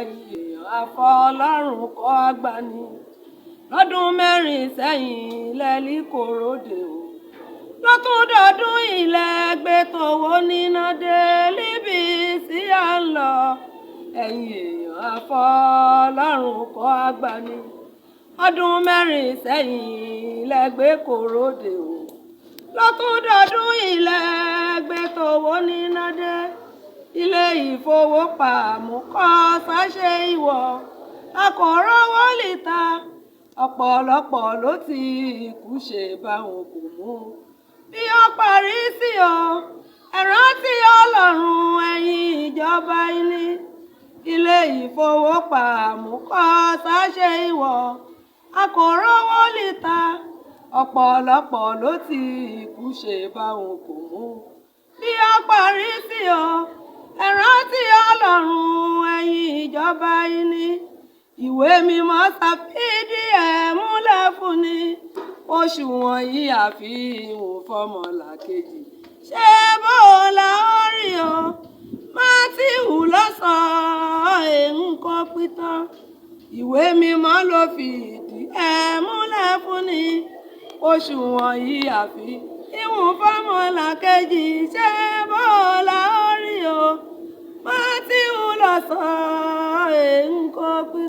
èèyàn àfọlọ́run kọ́ agbani lọ́dún mẹ́rin sẹ́yìn lẹ́lí kòròdé o lọ́tún dọ̀dún ilẹ̀ gbé tòwó níná dé líbi tí à ń lọ èèyàn àfọlọ́run kọ́ agbani ọdún mẹ́rin sẹ́yìn lẹ́gbẹ́ kòròdé o lọ́tún dọ̀dún ilẹ̀ gbé tòwó níná dé ilé ìfowópamọ́ kọ́ sáṣẹ ìwọ akọ̀rọ̀wọ́ lìta ọ̀pọ̀lọpọ̀ ló ti kú ṣe báwọn kò mú bí ó parí sí ọ ẹ̀rántí ọlọ́run ẹ̀yin ìjọba ilé ìfowópamọ́ kọ́ sáṣẹ ìwọ akọ̀rọ̀wọ́ lìta ọ̀pọ̀lọpọ̀ ló ti kú ṣe báwọn kò mú bí ó parí sí ọ ẹ̀rántí ọlọ́run ẹ̀yin ìjọba ìwé mímọ́ ṣàfìdí ẹ̀ múlẹ̀ fún ni oṣù wọ̀nyí àfihàn fọmọlàkejì ṣé bó la ó rí o Mátíù lọ́sàn-án nǹkan pítán ìwé mímọ́ ló fìdí ẹ̀ múlẹ̀ fún ni oṣù wọ̀nyí àfihàn fọmọlàkejì ṣé bó la ó rí o Mátíù lọ́sàn-án nǹkan pítán.